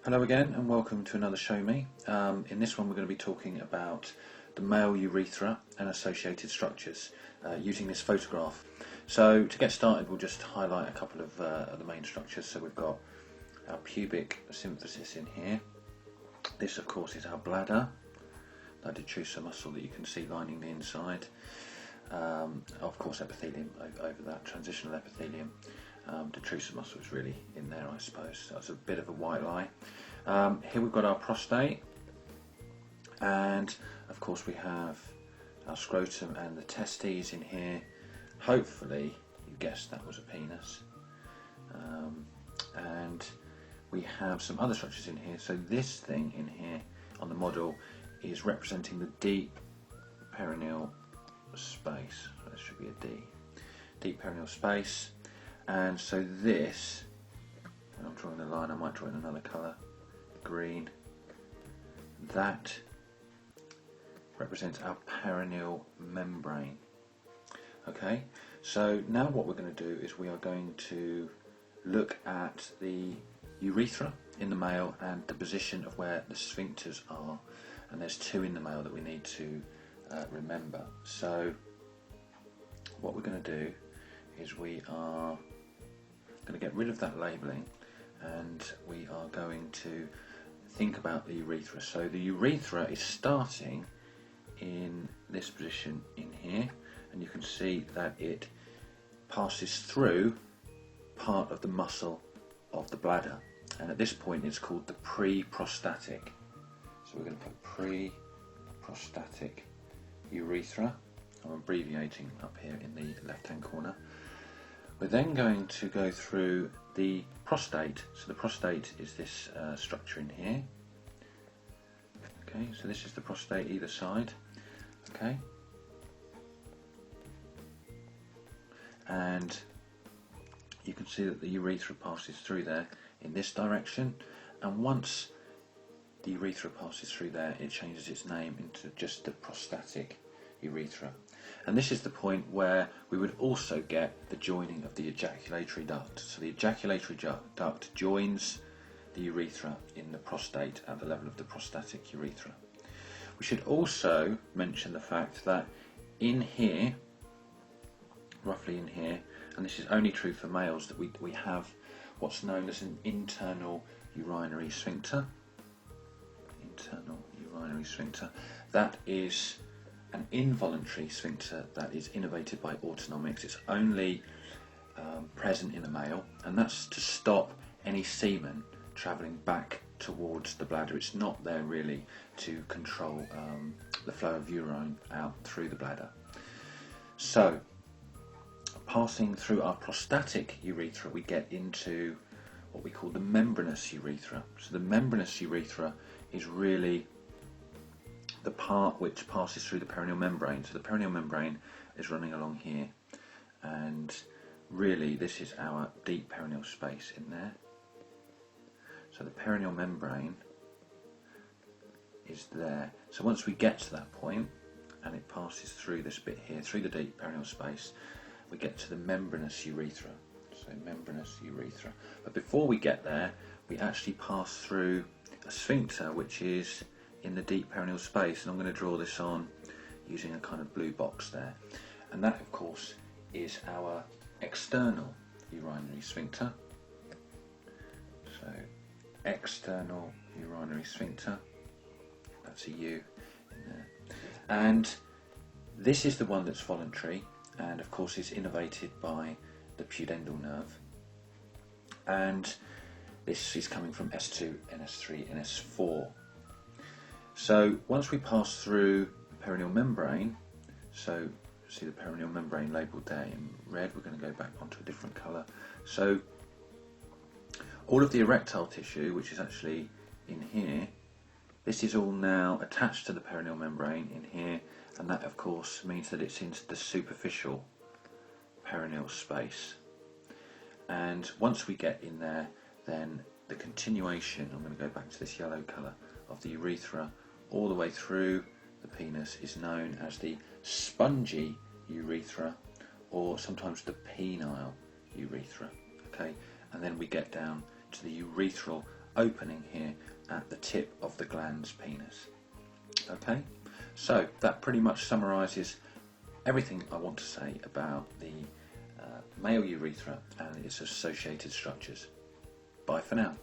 Hello again and welcome to another Show Me. In this one we're going to be talking about the male urethra and associated structures using this photograph. So to get started we'll just highlight a couple of the main structures. So we've got our pubic symphysis in here. This of course is our bladder, that detrusor muscle that you can see lining the inside. Of course epithelium over that, transitional epithelium. Detrusor muscle is really in there, I suppose. So that's a bit of a white lie. Here we've got our prostate, and of course we have our scrotum and the testes in here. Hopefully you guessed that was a penis. And we have some other structures in here. So this thing in here on the model is representing the deep perineal space. So that should be a D. Deep perineal space. And so this, when I'm drawing the line, I might draw in another colour, green. That represents our perineal membrane. Okay, so now what we're going to do is we are going to look at the urethra in the male and the position of where the sphincters are. And there's two in the male that we need to remember. So what we're going to do is we are going to get rid of that labelling and we are going to think about the urethra. So the urethra is starting in this position in here, and you can see that it passes through part of the muscle of the bladder, and at this point it's called the pre-prostatic. So we're going to put pre-prostatic urethra. I'm abbreviating up here in the left hand corner. We're then going to go through the prostate. So the prostate is this structure in here. Okay, so this is the prostate either side. Okay, and you can see that the urethra passes through there in this direction, and once the urethra passes through there, it changes its name into just the prostatic urethra. And this is the point where we would also get the joining of the ejaculatory duct. So the ejaculatory duct joins the urethra in the prostate at the level of the prostatic urethra. We should also mention the fact that in here, roughly in here, and this is only true for males, that we have what's known as an internal urinary sphincter. Internal urinary sphincter. That is an involuntary sphincter that is innervated by autonomics. It's only present in a male, and that's to stop any semen travelling back towards the bladder. It's not there really to control the flow of urine out through the bladder. So passing through our prostatic urethra, we get into what we call the membranous urethra. So the membranous urethra is really the part which passes through the perineal membrane. So the perineal membrane is running along here, and really this is our deep perineal space in there. So the perineal membrane is there. So once we get to that point and it passes through this bit here, through the deep perineal space, we get to the membranous urethra. So membranous urethra. But before we get there, we actually pass through a sphincter which is in the deep perineal space, and I'm going to draw this on using a kind of blue box there, and that of course is our external urinary sphincter. So external urinary sphincter, that's a U in there, and this is the one that's voluntary and of course is innervated by the pudendal nerve, and this is coming from S2, NS3, NS4. So once we pass through the perineal membrane, so see the perineal membrane labelled there in red, we're going to go back onto a different colour. So all of the erectile tissue, which is actually in here, this is all now attached to the perineal membrane in here, and that of course means that it's into the superficial perineal space. And once we get in there, then the continuation, I'm going to go back to this yellow colour, of the urethra all the way through the penis is known as the spongy urethra, or sometimes the penile urethra. Okay, and then we get down to the urethral opening here at the tip of the glans penis. Okay, so that pretty much summarises everything I want to say about the male urethra and its associated structures. Bye for now.